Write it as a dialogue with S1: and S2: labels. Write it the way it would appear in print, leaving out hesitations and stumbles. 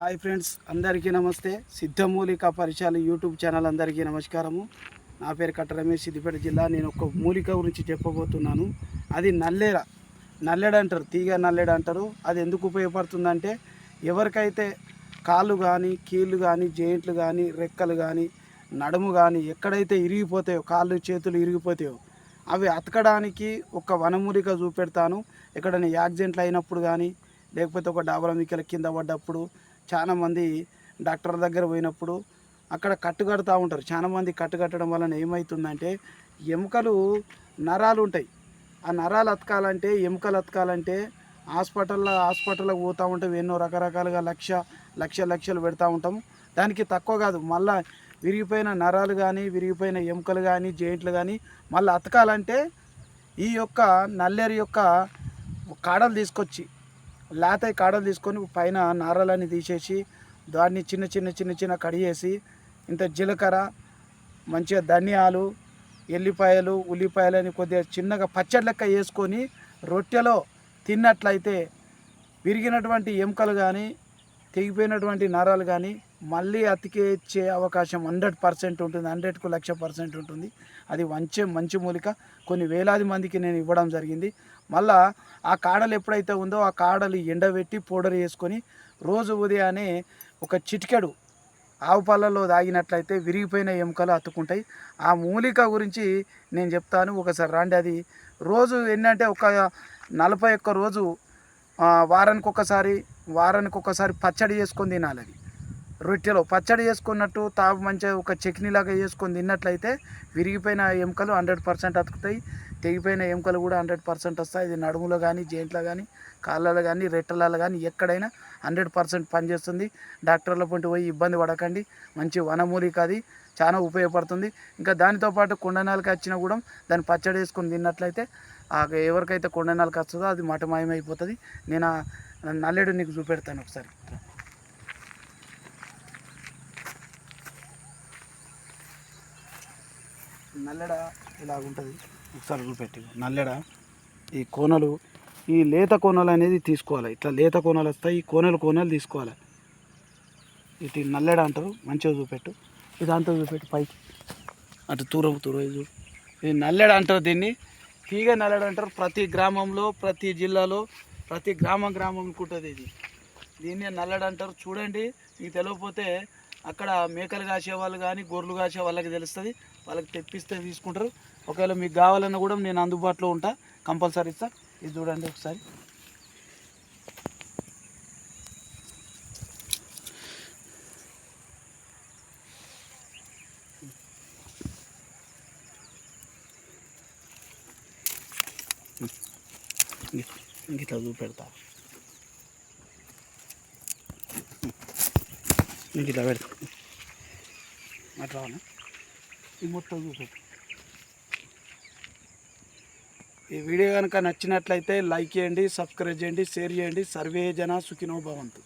S1: Hi friends, అందరికీ నమస్తే. సిద్ధమూలిక పరిచయాలు యూట్యూబ్ ఛానల్ అందరికీ నమస్కారము. నా పేరు కట్ట రమేష్, సిద్దిపేట జిల్లా. నేను ఒక మూలిక గురించి చెప్పబోతున్నాను. అది నల్లెడ అంటారు, తీగ నల్లెడ అంటారు. అది ఎందుకు ఉపయోగపడుతుందంటే, ఎవరికైతే కాళ్ళు కానీ, కీళ్ళు కానీ, జాయింట్లు కానీ, రెక్కలు కానీ, నడుము కానీ ఎక్కడైతే ఇరిగిపోతాయో, కాళ్ళు చేతులు ఇరిగిపోతాయో అవి అతకడానికి ఒక వనమూలిక చూపెడతాను. ఎక్కడైనా యాక్సిడెంట్లు అయినప్పుడు కానీ, లేకపోతే ఒక డాబల మీకల కింద పడ్డప్పుడు, చాలామంది డాక్టర్ దగ్గర పోయినప్పుడు అక్కడ కట్టు కడుతూ ఉంటారు. చాలామంది కట్టు కట్టడం వలన ఏమవుతుందంటే, ఎముకలు నరాలు ఉంటాయి. ఆ నరాలు అతకాలంటే, ఎముకలు అతకాలంటే హాస్పిటల్కి పోతూ ఉంటాం. ఎన్నో రకరకాలుగా లక్షలు పెడతా ఉంటాము. దానికి తక్కువ కాదు, మళ్ళీ విరిగిపోయిన నరాలు కానీ, విరిగిపోయిన ఎముకలు కానీ, జాయింట్లు కానీ మళ్ళీ అతకాలంటే ఈ యొక్క నల్లేరు యొక్క కాడలు తీసుకొచ్చి, లేత కాడలు తీసుకొని పైన నారలన్నీ తీసేసి దాన్ని చిన్న కడిగేసి, ఇంత జీలకర్ర, మంచిగా ధనియాలు, ఎల్లిపాయలు, ఉల్లిపాయలని కొద్దిగా చిన్నగా పచ్చడి లెక్క వేసుకొని రొట్టెలో తిన్నట్లయితే విరిగినటువంటి ఎముకలు కానీ, తెగిపోయినటువంటి నరాలు కానీ మళ్ళీ అతికిచ్చే అవకాశం 100% ఉంటుంది. 100కు 1,00,000% ఉంటుంది. అది మంచి మూలిక. కొన్ని వేలాది మందికి నేను ఇవ్వడం జరిగింది. మళ్ళా ఆ కాడలు ఎప్పుడైతే ఉందో ఆ కాడలు ఎండబెట్టి పౌడర్ వేసుకొని రోజు ఉదయాన్నే ఒక చిటికెడు ఆవు పాలల్లో తాగినట్లయితే విరిగిపోయిన ఎముకలు అతుక్కుంటాయి. ఆ మూలిక గురించి నేను చెప్తాను, ఒకసారి రండి. అది రోజు ఏంటంటే ఒక 41 రోజు వారానికి ఒకసారి పచ్చడి చేసుకొని తినాలి. అది రొట్టెలో పచ్చడి చేసుకున్నట్టు మంచిగా ఒక చట్నీలాగా చేసుకొని తిన్నట్లయితే విరిగిపోయిన ఎముకలు 100% అతుకుతాయి. తెగిపోయిన ఎముకలు కూడా 100% వస్తాయి. ఇది నడుములో కానీ, జాయింట్లో కానీ, కాళ్ళలో కానీ, రెట్టలలో కానీ ఎక్కడైనా 100% పనిచేస్తుంది. డాక్టర్ల పొంటి పోయి ఇబ్బంది పడకండి. మంచి వనమూలిక, అది చాలా ఉపయోగపడుతుంది. ఇంకా దానితో పాటు కొండనాలిక వచ్చినా కూడా దాన్ని పచ్చడి వేసుకొని తిన్నట్లయితే ఎవరికైతే కొండనాలిక వస్తుందో అది మటమాయమైపోతుంది. నేను నల్లెడు నీకు చూపెడతాను ఒకసారి. నల్లెడ ఇలాగుంటుంది, ఒకసారి చూపెట్టి. నల్లెడ ఈ కోనలు, ఈ లేత కోనలు అనేది తీసుకోవాలి. ఇట్లా లేత కోనలు వస్తాయి, ఈ కోనలు తీసుకోవాలి. ఇటు నల్లెడ అంటారు. మంచిగా చూపెట్టు, ఇదంతా చూపెట్టు పైకి, అటు తూరం చూడు. ఇది నల్లెడ అంటారు. దీన్ని తీగ నల్లెడ అంటారు. ప్రతి గ్రామంలో, ప్రతి జిల్లాలో, ప్రతి గ్రామంకి ఉంటుంది ఇది. దీన్నే నల్లెడ అంటారు. చూడండి, మీకు తెలియకపోతే అక్కడ మేకలు కాసే వాళ్ళు కానీ, గొర్రెలు కాసే వాళ్ళకి తెలుస్తుంది. వాళ్ళకి తెప్పిస్తే తీసుకుంటారు. ఒకవేళ మీకు కావాలన్నా కూడా నేను అందుబాటులో ఉంటా, కంపల్సరీ ఇస్తా. ఇది చూడండి ఒకసారి. ఇట్లా చూపెడతా, ఇట్లా పెడతా అట్లా ఈ మొత్తం చూపెట్టు. ఈ వీడియో కనుక నచ్చినట్లయితే లైక్ చేయండి, సబ్స్క్రైబ్ చేయండి, షేర్ చేయండి. సర్వే జన సుఖినో భవంతు.